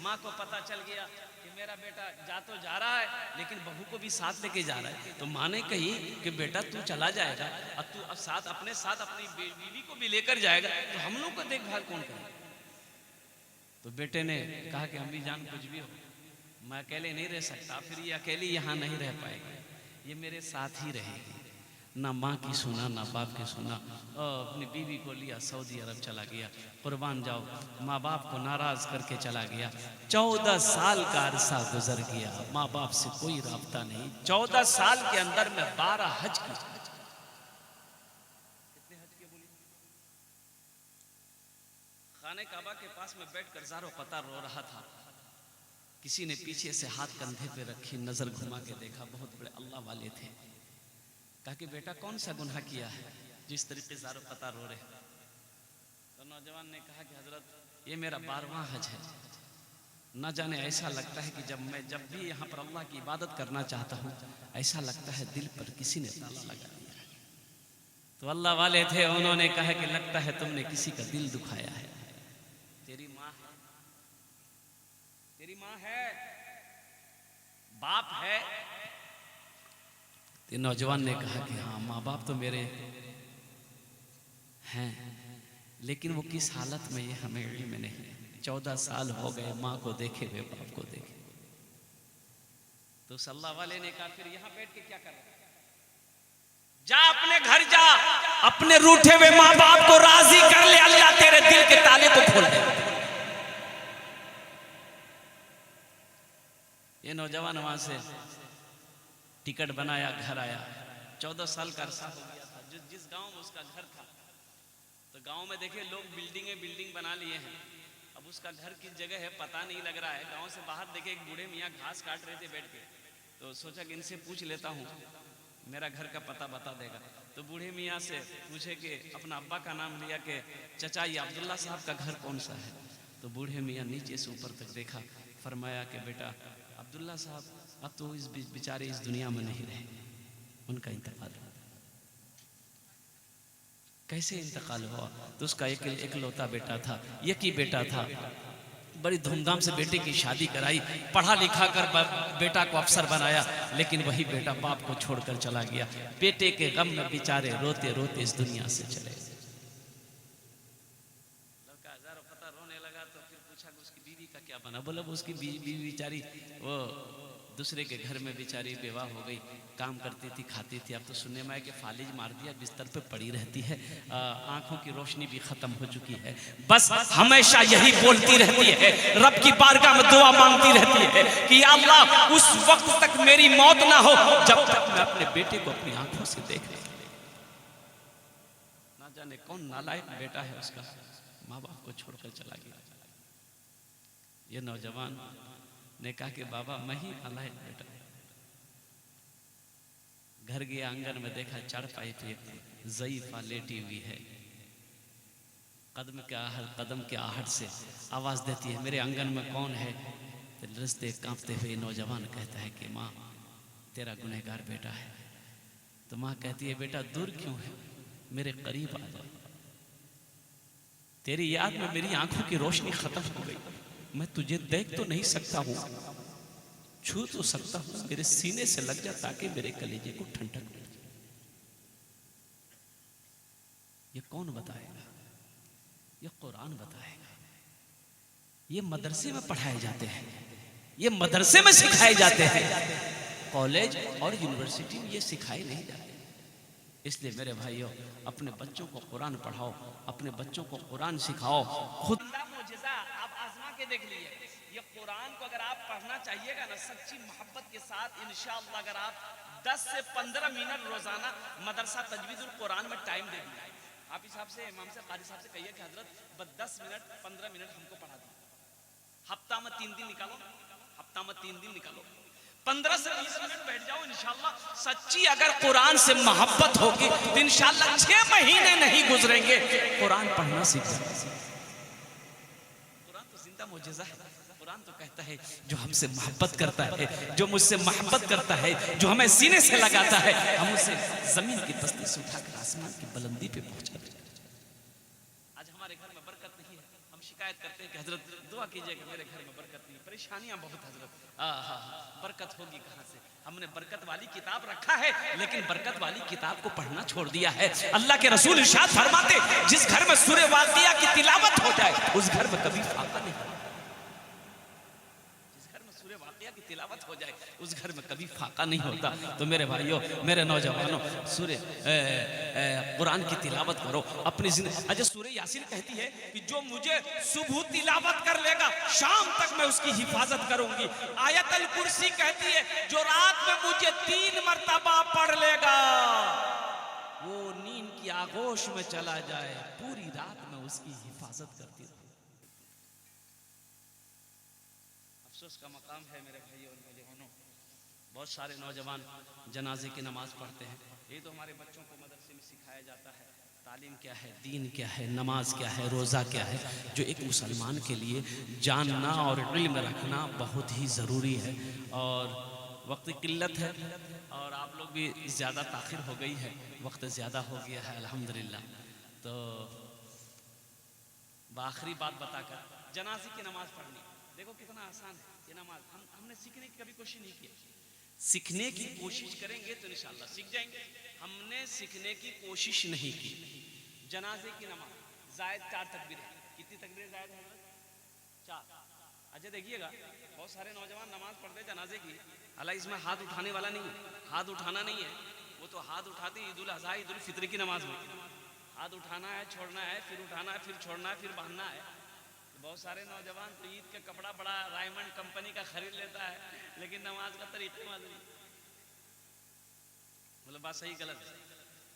माँ को पता चल गया कि मेरा बेटा जा तो जा रहा है लेकिन बहू को भी साथ लेके जा रहा है। तो माँ ने कही कि बेटा तू चला जाएगा और तू अब साथ अपने साथ अपनी बीवी को भी लेकर जाएगा तो हम लोग को देखभाल कौन करेगा? तो बेटे ने कहा कि अम्मी जान कुछ भी हो, मैं अकेले नहीं रह सकता, फिर ये अकेली यहाँ नहीं रह पाएगी, ये मेरे साथ ही रहेगी। ना माँ की सुना ना बाप की सुना, अपनी बीवी को लिया सऊदी अरब चला गया। कुर्बान जाओ, माँ बाप को नाराज करके चला गया। 14 साल का अरसा गुजर गया, माँ बाप से कोई राब्ता नहीं। 14 साल के अंदर में 12 हज की। कितने हज के बोली? खाने काबा के पास में बैठकर ज़ारो कतार रो रहा था। किसी ने पीछे से हाथ कंधे पे रखी, नजर घुमा के देखा, बहुत बड़े अल्लाह वाले थे। कहा कि बेटा कौन सा गुनाह किया है जिस तरीके ज़ारो कतार रो रहे? तो नौजवान ने कहा कि हजरत ये मेरा 12वां हज है। न जाने ऐसा लगता है कि जब भी यहाँ पर अल्लाह की इबादत करना चाहता हूँ ऐसा लगता है दिल पर किसी ने ताला लगा दिया है। तो अल्लाह वाले थे, उन्होंने कहा कि लगता है तुमने किसी का दिल दुखाया है। तेरी माँ है, तेरी माँ है, बाप है। तो नौजवान ने कहा कि हाँ माँ बाप तो मेरे हैं, लेकिन वो किस हालत में ये हमें इल्म नहीं है। 14 साल हो गए माँ को देखे हुए, बाप को देखे। तो सल्लल्लाहु वाले ने कहा फिर यहाँ बैठ के क्या कर रहा है? जा अपने घर जा, अपने रूठे हुए माँ बाप को राजी कर ले, अल्लाह तेरे दिल के ताले को खोल दे। ये नौजवान वहां से टिकट बनाया, घर आया। 14 साल का अरसा हो गया था। जिस गांव में उसका घर था, तो गांव में देखिए लोग बिल्डिंग बना लिए हैं। अब उसका घर किस जगह है पता नहीं लग रहा है। गांव से बाहर देखे एक बूढ़े मियाँ घास काट रहे थे बैठ के, तो सोचा कि इनसे पूछ लेता हूँ, मेरा घर का पता बता देगा। तो बूढ़े मियाँ से पूछे कि अपना अब्बा का नाम लिया कि चचा ये अब्दुल्ला साहब का घर कौन सा है? तो बूढ़े मियाँ नीचे से ऊपर तक देखा, फरमाया कि बेटा अब्दुल्ला साहब अब तो इस बेचारे इस दुनिया में नहीं रहे, उनका इंतकाल हुआ। कैसे इंतकाल हुआ? तो उसका एकलौता बेटा था, एक ही बेटा था। बड़ी धूमधाम से बेटे की शादी कराई, पढ़ा लिखा कर बेटा को अफसर बनाया, लेकिन वही बेटा बाप को छोड़कर चला गया। बेटे के गम में बेचारे रोते रोते इस दुनिया से चले। लड़का हजारों पता रोने लगा, तो फिर पूछा कि उसकी बीवी का क्या बना? बोला वो उसकी बीवी बेचारी वो दूसरे के घर में बेचारी विवाह हो गई, काम करती थी, खाती थी। अब तो सुनने में आया कि फालिज मार दिया, बिस्तर पे पड़ी रहती है, आंखों की रोशनी भी खत्म हो चुकी है। बस हमेशा यही बोलती रहती है, रब की बारगाह में दुआ मांगती रहती है कि या अल्लाह उस वक्त तक मेरी मौत ना हो जब तक मैं अपने बेटे को अपनी आंखों से देख लूं। ना जाने कौन नालायक बेटा है उसका, माँ बाप को छोड़कर चला गया। ये नौजवान ने कहा कि बाबा मैं ही नालायक बेटा। घर गया, आंगन में देखा चारपाई पे ज़ईफ़ा लेटी हुई है, कदम के आहट से आवाज देती है, मेरे आंगन में कौन है? तो रस्ते कांपते हुए नौजवान कहता है कि माँ तेरा गुनहगार बेटा है। तो माँ कहती है बेटा दूर क्यों है, मेरे करीब आ जा, तेरी याद में मेरी आंखों की रोशनी खत्म हो गई, मैं तुझे देख तो नहीं सकता हूं, छू तो सकता हूं, मेरे सीने से लग जा ताकि मेरे कलेजे को ठंडक मिल जाए। ये कौन बताएगा? ये कुरान बताएगा। ये मदरसे में पढ़ाए जाते हैं, ये मदरसे में सिखाए जाते हैं, कॉलेज और यूनिवर्सिटी में ये सिखाए नहीं जाते। इसलिए मेरे भाइयों अपने बच्चों को कुरान पढ़ाओ, अपने बच्चों को कुरान सिखाओ। खुद मुझे आप आजमा के देख लीजिए, ये कुरान को अगर आप पढ़ना चाहिएगा ना सच्ची मोहब्बत के साथ, इंशाअल्लाह अगर आप 10 से 15 मिनट रोजाना मदरसा तजवीजुल कुरान में टाइम दे दिए, आप हिसाब से इमाम से कारी साहब से कहिए कि हजरत बस 10 मिनट 15 मिनट हमको पढ़ा दो, हफ्ता में 3 दिन निकालो, हफ्ता में 3 दिन निकालो, 15 से 20 मिनट बैठ जाओ, इंशाअल्लाह सच्ची अगर कुरान से मोहब्बत होगी तो इंशाअल्लाह 6 महीने नहीं गुजरेंगे कुरान पढ़ना सीख जाएंगे। कुरान तो जिंदा मौजूज़ा है। कुरान तो कहता है जो हमसे मोहब्बत करता है, जो मुझसे मोहब्बत करता है, जो हमें सीने से लगाता है, हम उसे जमीन की पस्ती से उठाकर आसमान की बुलंदी पे पहुंचा देते हैं। आज हमारे घर में बरकत नहीं है, हम शिकायत करते हैं कि हजरत दुआ कीजिएगा मेरे घर में बरकत नहीं, परेशानियां बहुत हजरत। बरकत होगी कहां से? हमने बरकत वाली किताब रखा है लेकिन बरकत वाली किताब को पढ़ना छोड़ दिया है। अल्लाह के रसूल इरशाद फरमाते जिस घर में सूरह वाक़िया की तिलावत हो जाए उस घर में कभी फाका नहीं, जिस घर में सूरह वाक़िया की तिलावत हो जाए उस घर में कभी फाका नहीं होता। तो मेरे भाइयों मेरे नौजवानों सूरह कुरान की तिलावत करो अपनी जिंदगी। अच्छा सूरह यासीन कहती है कि जो मुझे सुबह तिलावत कर लेगा शाम तक मैं उसकी हिफाजत करूंगी। आयतल कुर्सी कहती है जो रात में मुझे 3 मर्तबा पढ़ लेगा वो नींद की आगोश में चला जाए, पूरी रात में उसकी हिफाजत करती रहूं। अफसोस का मकाम है मेरे भाइयों और नौजवानों, बहुत सारे नौजवान जनाजे की नमाज पढ़ते हैं। ये तो हमारे बच्चों को मदरसे में सिखाया जाता है तालीम क्या है, दीन क्या है, नमाज क्या है, रोज़ा क्या है, जो एक मुसलमान के लिए जानना और इल्म रखना बहुत ही ज़रूरी है। और वक्त की किल्लत है और आप लोग भी ज़्यादा ताख़िर हो गई है, वक्त ज़्यादा हो गया है अल्हम्दुलिल्लाह। तो आखिरी बात बताकर जनाजे की नमाज पढ़नी, देखो कितना आसान है ये नमाज। हमने सीखने की कभी कोशिश नहीं की, सीखने की कोशिश करेंगे तो इंशाअल्लाह सीख जाएंगे। हमने सीखने की कोशिश नहीं की। जनाजे की नमाज जायद 4 तकबीरें, कितनी तकबीरें जायद है? 4। अच्छा देखिएगा बहुत सारे नौजवान नमाज पढ़ते जनाजे की, हालांकि इसमें हाथ उठाने वाला नहीं है, हाथ उठाना नहीं है, वो तो हाथ उठाते ईद उल अज़हा ईद उल फित्र की नमाज में हाथ उठाना है, छोड़ना है, फिर उठाना है, फिर छोड़ना है, फिर बांधना है। बहुत सारे नौजवान तो ईद का कपड़ा बड़ा रायमंड कंपनी का खरीद लेता है लेकिन नमाज का तरीका मालूम नहीं। मतलब बात सही गलत है,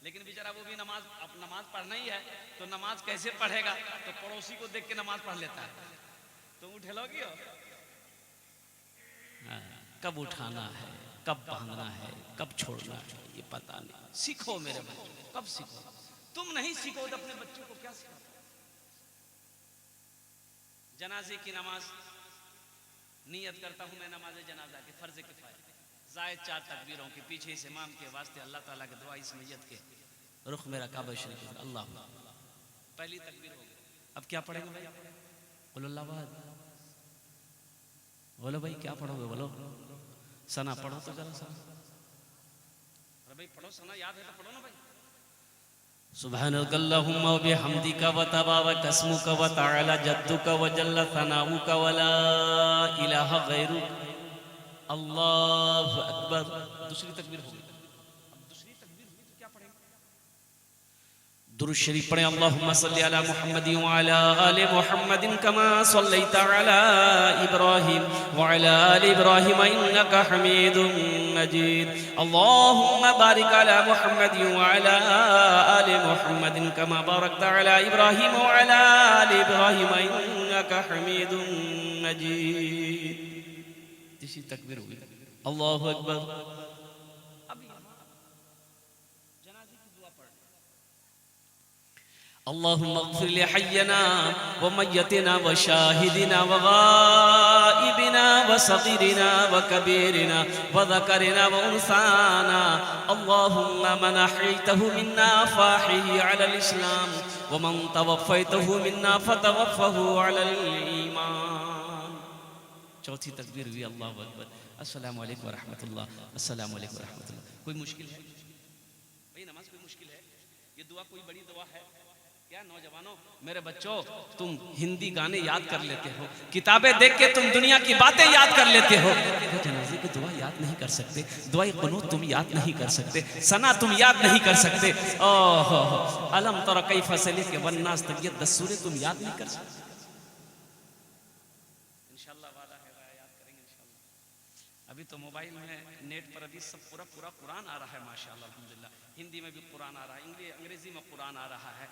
लेकिन बेचारा वो भी नमाज पढ़ना ही है तो नमाज कैसे पढ़ेगा? तो पड़ोसी को देख के नमाज पढ़ लेता है। तुम उठेलोगी हो? कब उठाना है, कब बांधना है, कब छोड़ना है ये पता नहीं। सीखो मेरे भाई, कब सीखो? तुम नहीं सीखो तो अपने बच्चों को क्या सिखाओ? जनाजे की नमाज नियत करता हूं मैं नमाज जनाजा की फर्ज किफाया जायद 4 तकबीरों के पीछे इस इमाम के वास्ते अल्लाह ताला के दुआ इस मैयत के रुख मेरा काबा शरीफ अल्लाह। पहली तकबीर हो गई, अब क्या पढ़ेंगे भाई? बोलो अल्लाह बाद, बोलो भाई क्या पढ़ोगे? बोलो सना पढ़ो तो जरा सा। अरे भाई पढ़ो, सना याद है तो पढ़ो ना भाई। सुब्हानकल्लाहुम्मा व बिहम्दिका व तबारक अस्मुका व तआला जद्दुका व जल्ल सनाउका व ला इलाहा गैरुक अल्लाहु अकबर। दूसरी तकबीर हो गई, अब दूसरी तकबीर हुई तो क्या पढ़ेंगे? दुरूद शरीफ पढ़ें। अल्लाहुम्मा सल्ली अला मुहम्मदिन व अला आलि मुहम्मदिन कमा सल्लैता अला इब्राहीम व अला आलि इब्राहीम इन्नका हमीदुम मजीद। अल्लाहुम्मा बारिक अला मुहम्मदिन व अला आलि मुहम्मदिन कमा बारकता अला इब्राहीम व अला आलि इब्राहीम इन्नका हमीदुम मजीद। तीसरी तकबीर हुई, अल्लाहु अकबर। अल्लाहुम्मा इग़फिर लि हय्यिना व मय्यतिना व शाहिदिना व गाइबिना व सग़ीरिना व कबीरिना व ज़करिना व उन्साना। अल्लाहुम्मा मन अहयैतहु मिन्ना फ़अहयिही अलल इस्लाम व मन तवफ़्फ़यतहु मिन्ना फ़तवफ़्फ़हु अलल ईमान। चौथी तकबीर हुई, अल्लाहु अकबर। अस्सलामु अलैकुम व रहमतुल्लाह। अस्सलामु अलैकुम व रहमतुल्लाह। कोई मुश्किल है भाई? नमाज कोई मुश्किल है? ये दुआ कोई बड़ी दुआ है क्या? नौजवानों, मेरे बच्चों, तुम हिंदी गाने याद कर लेते हो, किताबें देख के तुम दुनिया की बातें याद कर लेते हो, तो जनाजे की दुआ याद नहीं कर सकते, दुआए कुनूत तुम याद नहीं कर सकते, सना तुम याद नहीं कर सकते, ओह अलम तरा कैफ़ से लेके वन्नास तक ये 10 सूरे तुम याद नहीं कर सकते। इंशाअल्लाह वादा है, याद करेंगे इंशाअल्लाह। अभी तो मोबाइल में नेट पर अभी सब पूरा कुरान आ रहा है माशाअल्लाह अल्हम्दुलिल्लाह। हिंदी में भी कुरान आ रहा है, अंग्रेजी में कुरान आ रहा है,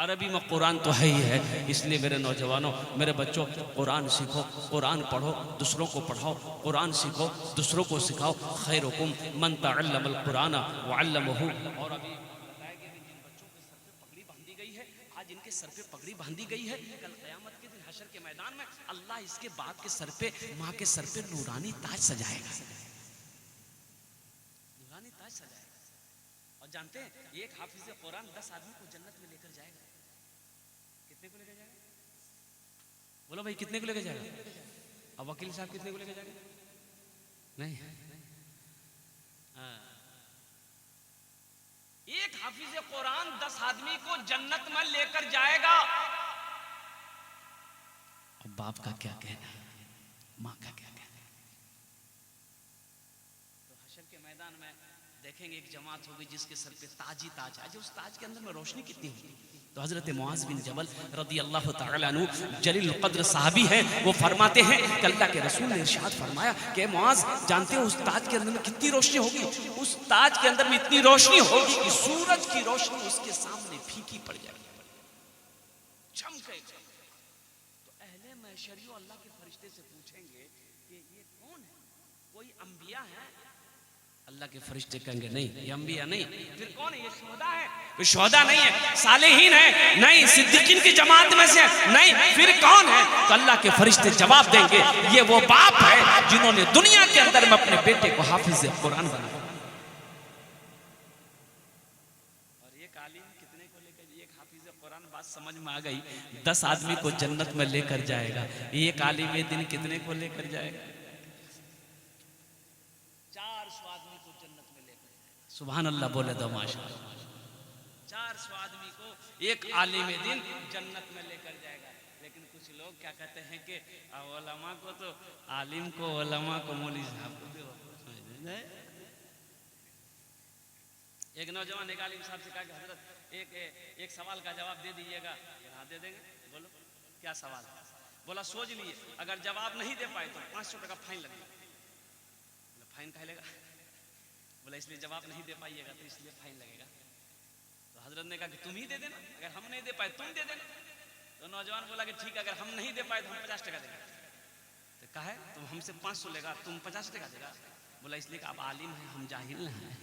अरबी में कुरान तो है ही है। इसलिए मेरे नौजवानों, मेरे बच्चों, कुरान सीखो, कुरान पढ़ो, दूसरों को पढ़ाओ, कुरान सीखो, दूसरों को सिखाओ। खैरुकुम मन तअल्लमल कुरान व अल्लमहु। और अभी बताया गया कि जिन बच्चों के सर पे पगड़ी बांधी गई है, आज इनके सर पे पगड़ी बांधी गई है, कल क़यामत के दिन हशर के मैदान में अल्लाह इसके बाप के सर पे, माँ के सर पे नूरानी ताज सजाएगा, नूरानी ताज सजाएगा। और जानते हैं एक हाफिज कुरान 10 आदमी को जन्नत में लेकर जाएगा। कितने को लेकर जाएगा? बोलो भाई, कितने को लेकर जाएगा? अब वकील साहब कितने को लेकर जाएगा? नहीं, एक हाफिज कुरान 10 आदमी को जन्नत में लेकर जाएगा। अब बाप का क्या कहना, माँ का क्या कहना? तो हशर के मैदान में देखेंगे एक जमात होगी जिसके सर पे ताज ही ताज है। उस ताज के अंदर में रोशनी कितनी होगी? तो हजरत मुआज़ बिन जबल रदी अल्लाह तआला अन्हु जलील क़द्र साहबी हैं, वो फरमाते हैं कि अल्लाह के रसूल ने इरशाद फरमाया कि मुआज़, जानते हो उस ताज के अंदर में कितनी रोशनी होगी? उस ताज के अंदर में इतनी रोशनी होगी कि सूरज की रोशनी उसके सामने फीकी पड़ जाएगी, चमकेगी। तो अहले महशरियों अल्लाह के फरिश्ते से पूछेंगे कि ये कौन है? कोई अंबिया है? अल्लाह के फरिश्ते कहेंगे नहीं, ये अंबिया नहीं। फिर कौन है? ये शुहदा है? ये शुहदा नहीं है। सालेहीन है? नहीं। सिद्दीकीन की जमात में से नहीं। फिर कौन है? तो अल्लाह के फरिश्ते जवाब देंगे, ये वो बाप है जिन्होंने दुनिया के अंदर में अपने बेटे को हाफिज कुरान बनाया। और एक आलिम कितने को लेकर, एक हाफिज कुरान, बात समझ में आ गई, 10 आदमी को जन्नत में लेकर जाएगा। एक आलिम ये दिन कितने को लेकर जाएगा? 400 आदमी को जन्नत में लेकर जाएगा। सुभान अल्लाह बोले दो माशाअल्लाह। 400 आदमी को एक आलिम दिन जन्नत में लेकर जाएगा। लेकिन कुछ लोग क्या कहते हैं कि उलमा को तो, आलिम को, उलमा को, मौलवी साहब को दे। एक नौजवान एक आलिम साहब से कहा कि हजरत एक सवाल का जवाब दे दीजिएगा। हाँ दे देंगे। बोलो क्या सवाल? बोला सोच लिए, अगर जवाब नहीं दे पाए तो 500 टका फाइन लगेगा। फाइन कह लेगा? बोला इसलिए जवाब नहीं दे पाइएगा तो इसलिए फाइन लगेगा। तो हजरत ने कहा कि तुम ही दे देना, अगर हम नहीं दे पाए तुम दे देना। तो नौजवान बोला कि ठीक है, अगर हम नहीं दे पाए तो हम 50 टका देंगे। तो कहा है तुम हमसे 500 लेगा, तुम 50 टका देगा? बोला इसलिए आप आलिम हैं, हम जाहिल हैं।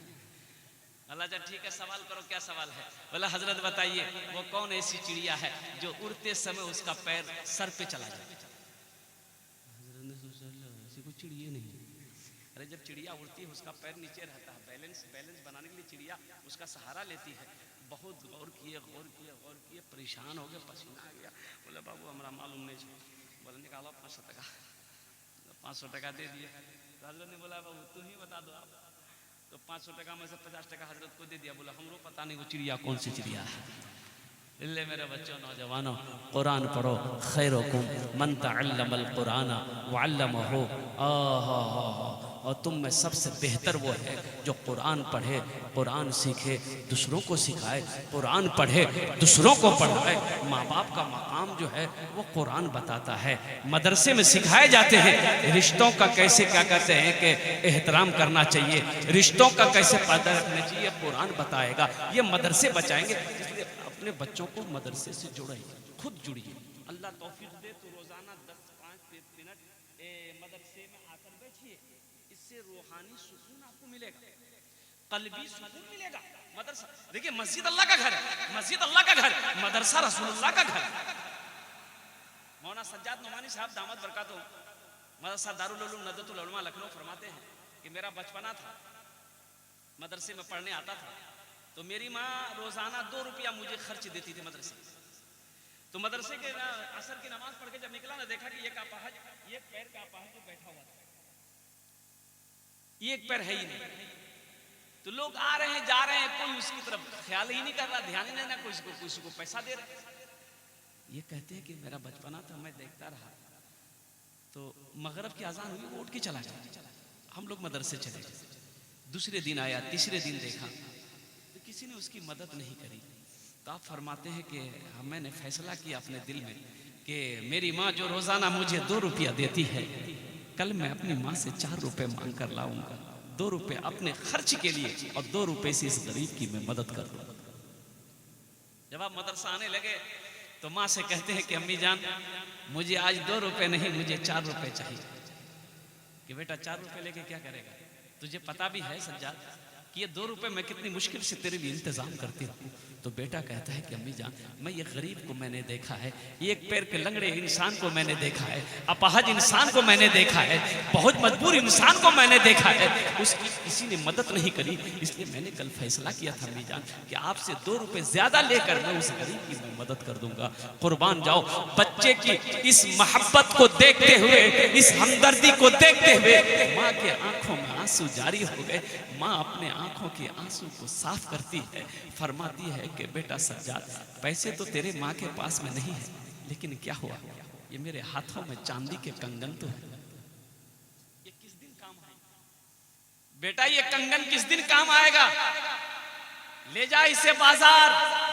अल्लाह जा ठीक है, सवाल करो, क्या सवाल है? बोला हजरत बताइए वो कौन ऐसी चिड़िया है जो उड़ते समय उसका पैर सर पे चला जाए? हजरत ने सोचा ऐसी कोई चिड़िया नहीं। अरे जब चिड़िया उड़ती है उसका पैर नीचे रहता है, बैलेंस बनाने के लिए चिड़िया उसका सहारा लेती है। बहुत गौर किए, परेशान हो गए, पसीना आ गया। बोले बाबू हमारा मालूम नहीं है। बोले निकालो 500 टका। 500 टका दे दिए। तो हजरत ने बोला बाबू तुम ही बता दो आप। तो 500 टका में से 50 टका हजरत को दे दिया। बोला हमरो पता नहीं वो चिड़िया कौन सी चिड़िया है। इसलिए मेरे बच्चों, नौजवानों, कुरान पढ़ो। खैरुकुम मन तअल्लमल कुरान व अल्लमहु। और तुम में सबसे बेहतर वो है जो कुरान पढ़े, कुरान सीखे, दूसरों को सिखाए, कुरान पढ़े, दूसरों को पढ़ाए। माँ बाप का मकाम जो है वो कुरान बताता है। मदरसे में सिखाए जाते हैं रिश्तों का कैसे, क्या कहते हैं कि एहतराम करना चाहिए, रिश्तों का कैसे पर्दा रखना चाहिए, कुरान बताएगा। ये मदरसे बचाएंगे, इसलिए अपने बच्चों को मदरसे से जोड़िए, खुद जुड़िए। अल्लाह तौफीक दे तो रोजाना 10-5 मिनट मदरसे में आकर बैठिए, इससे रूहानी सुकून आपको मिलेगा, कल्बी सुकून मिलेगा। मदरसा देखिए, मस्जिद अल्लाह का घर है, मस्जिद अल्लाह का घर, मदरसा रसूलुल्लाह का घर। मौलाना सज्जाद नोमानी साहब दामद बरकातहू मदरसा दारुल उलूम नदवतुल उलमा लखनऊ फरमाते हैं कि मेरा बचपना था, मदरसे में पढ़ने आता था तो मेरी माँ रोजाना 2 रुपया मुझे खर्च देती थी मदरसे। तो मदरसे के असर की नमाज पढ़ के जब निकला ना, देखा कि एक अपाहज, एक पैर का अपाहज जो बैठा हुआ था, एक पैर है ही नहीं। तो लोग आ रहे हैं जा रहे हैं, कोई उसकी तरफ ख्याल ही नहीं कर रहा, ध्यान ही नहीं ना, किसी को पैसा दे रहा। ये कहते हैं कि मेरा बचपना था, मैं देखता रहा। तो मगरिब की अजान हुई, वो उठ के चला गया। हम लोग मदरसे चले गए। दूसरे दिन आया, तीसरे दिन देखा तो किसी ने उसकी मदद नहीं करी। तो आप फरमाते हैं कि मैंने फैसला किया अपने दिल में कि मेरी माँ जो रोजाना मुझे 2 रुपया देती है, कल मैं अपनी माँ से 4 रुपए मांग कर लाऊंगा, 2 रुपए अपने खर्च के लिए और 2 रुपए से इस गरीब की मैं मदद कर दूंगा। जब आप मदरसा आने लगे तो माँ से कहते हैं कि अम्मी जान, मुझे आज 2 रुपए नहीं, मुझे 4 रुपए चाहिए। कि बेटा 4 रुपए लेके क्या करेगा? तुझे पता भी है सज्जाद कि ये 2 रुपए मैं कितनी मुश्किल से तेरे लिए इंतजाम करती हूँ। तो बेटा कहता है कि अम्मी जान, मैं ये गरीब को मैंने देखा है, एक पैर के लंगड़े इंसान को मैंने देखा है, अपाहज इंसान को मैंने देखा है, बहुत मजबूर इंसान को मैंने देखा है, उसकी किसी ने मदद नहीं करी। इसलिए मैंने कल फैसला किया था अम्मी जान कि आपसे 2 रुपए ज्यादा लेकर मैं उस गरीब की मैं मदद कर दूंगा। कुर्बान जाओ, बच्चे की इस मोहब्बत को देखते हुए, इस हमदर्दी को देखते हुए माँ के आंखों में आंसू जारी हो गए। माँ अपने आंखों के आंसू को साफ करती है, फरमाती है कि बेटा सज्जाद, पैसे तो तेरे माँ के पास में नहीं है, लेकिन क्या हुआ, ये मेरे हाथों में चांदी के कंगन तो है, ये किस दिन काम आएगा बेटा, ये कंगन किस दिन काम आएगा? ले जा इसे बाजार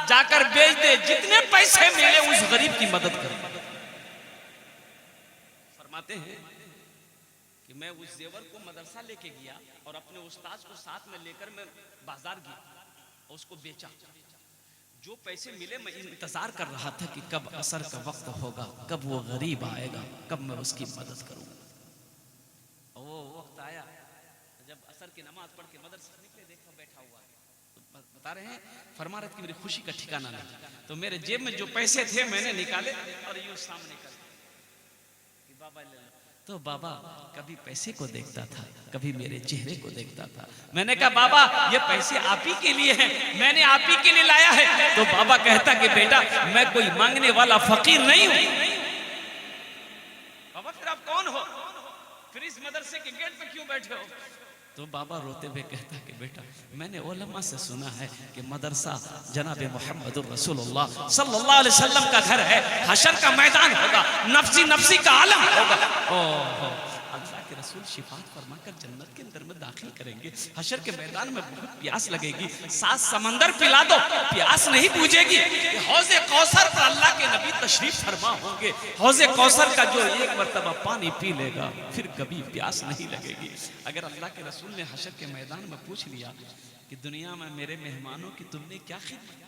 जाकर बेच दे, जितने पैसे मिले उस गरीब की मदद कर। फरमाते हैं कि मैं उस जेवर को मदरसा लेके गया और अपने उस्ताद को साथ में लेकर मैं बाजार गया और उसको बेचा। जो पैसे मिले मैं इंतजार कर रहा था कि कब असर का वक्त होगा, कब वो गरीब आएगा, कब मैं उसकी मदद करूंगा। और वो वक्त आया जब असर की नमाज पढ़ के मदरसे निकले, देखा बैठा हुआ है। तो बता रहे हैं, फरमा रहे कि मेरी खुशी का ठिकाना नहीं। तो मेरे जेब में जो पैसे थे मैंने निकाले और यूं सामने कर कि बाबा ले लो। तो बाबा कभी पैसे को देखता था, कभी मेरे चेहरे को देखता था। मैंने कहा बाबा ये पैसे आप ही के लिए हैं, मैंने आप ही के लिए लाया है। तो बाबा कहता कि बेटा मैं कोई मांगने वाला फकीर नहीं हूं। बाबा फिर आप कौन हो? फिर इस मदरसे के गेट पे क्यों बैठे हो? तो बाबा रोते हुए कहता कि बेटा मैंने उलमा से सुना है कि मदरसा जनाबे मोहम्मदुर रसूलुल्लाह सल्लल्लाहु अलैहि वसल्लम का घर है, हशर का मैदान होगा, नफ्सी नफ्सी का आलम होगा। ओह अल्लाह के रसूल शिफात फरमाकर जन्नत के अंदर में दाखिल करेंगे। हशर के मैदान में बहुत प्यास लगेगी, 7 समंदर पिला दो प्यास नहीं बुझेगी। हौज़े कौसर पर अल्लाह के नबी तशरीफ फरमा होंगे। हौज़े कौसर का जो एक मर्तबा पानी पी लेगा फिर कभी प्यास नहीं लगेगी। अगर अल्लाह के रसूल ने हशर के मैदान में पूछ लिया कि दुनिया में मेरे मेहमानों की तुमने क्या खिदमत,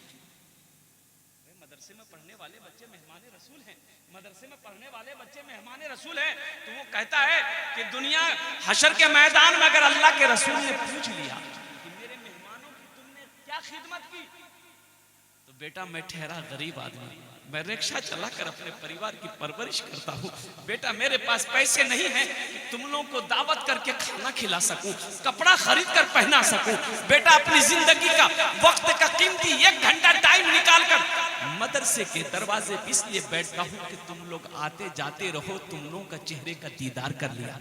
मदरसे में पढ़ने वाले बच्चे मेहमान रसूल हैं, मदरसे में पढ़ने वाले बच्चे मेहमान रसूल हैं, तो वो कहता है कि दुनिया हशर के मैदान में अगर अल्लाह के रसूल ने पूछ लिया कि मेरे मेहमानों की तुमने क्या खिदमत की, तो बेटा मैं ठहरा गरीब आदमी, मैं रिक्शा चलाकर अपने परिवार की परवरिश करता हूँ। बेटा मेरे पास पैसे नहीं हैं कि तुम लोगों को दावत करके खाना खिला सकूं, कपड़ा खरीद कर पहना सकूं। बेटा अपनी जिंदगी का वक्त का कीमती 1 घंटा टाइम निकाल कर मदरसे के दरवाजे पे इसलिए बैठता हूँ कि तुम लोग आते जाते रहो, तुम लोगों का चेहरे का दीदार कर लिया।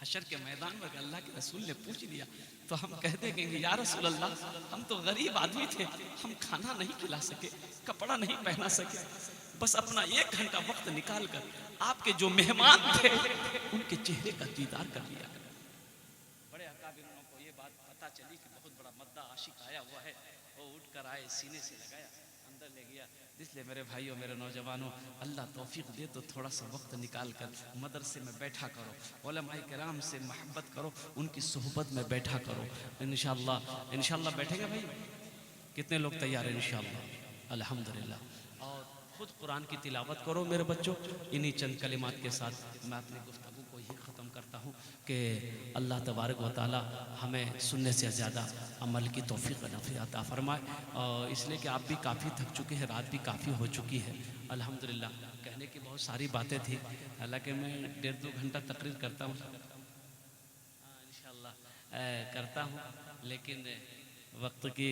हशर के मैदान में अल्लाह के रसूल ने पूछ लिया तो हम कह देंगे या रसूल अल्लाह हम तो गरीब आदमी थे, हम खाना नहीं खिला सके, कपड़ा नहीं पहना सके, बस अपना 1 घंटा वक्त निकाल कर आपके जो मेहमान थे उनके चेहरे का दीदार कर लिया। बड़े अकाबिरों को ये बात पता चली कि बहुत बड़ा मद्दा आशिक आया हुआ है, वो उठ कर आए, सीने से लगाया, अंदर ले गया। इसलिए मेरे भाइयों, मेरे नौजवानों, अल्लाह तौफीक दे तो थोड़ा सा वक्त निकाल कर मदरसे में बैठा करो, उलमाए किराम से मोहब्बत करो, उनकी सोहबत में बैठा करो। इंशाअल्लाह बैठेंगे भाई? कितने लोग तैयार हैं? इंशाअल्लाह, अल्हम्दुलिल्लाह। और खुद कुरान की तिलावत करो मेरे बच्चों। इन्हीं चंद कलिमात के साथ मैं अपनी गुफ्तगू को ही ख़त्म करता हूँ कि अल्लाह तबारक व तआला हमें सुनने से ज़्यादा अमल की तौफीक नफ़ी अता फरमाए। और इसलिए कि आप भी काफ़ी थक चुके हैं, रात भी काफ़ी हो चुकी है। अल्हम्दुलिल्लाह कहने की बहुत सारी बातें थी, हालांकि मैं 1.5-2 घंटा तकरीर करता हूँ, इंशाअल्लाह करता हूँ, लेकिन वक्त की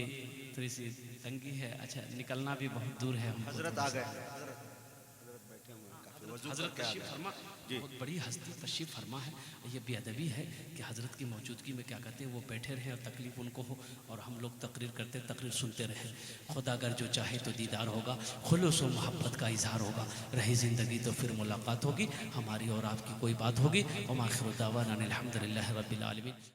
थोड़ी सी तंगी है। अच्छा, निकलना भी बहुत दूर है हमको। हजरत आ गए, हजरत बैठे हुए हैं, काफी वजू हजरत करके आ तशरीफ गए। फरमा, जी। बहुत बड़ी हस्ती तशरीफ फरमा है। ये बेअदबी है कि हजरत की मौजूदगी में क्या कहते हैं वो बैठे रहे और तकलीफ उनको हो और हम लोग तकरीर करते तकरीर सुनते रहे। खुदा अगर जो चाहे तो दीदार होगा, खुलूस व मोहब्बत का इजहार होगा। रही ज़िंदगी तो फिर मुलाकात होगी, हमारी और आपकी कोई बात होगी। और आखिर दावाना अनिल हम्दुलिल्लाहि रब्बिल आलमीन।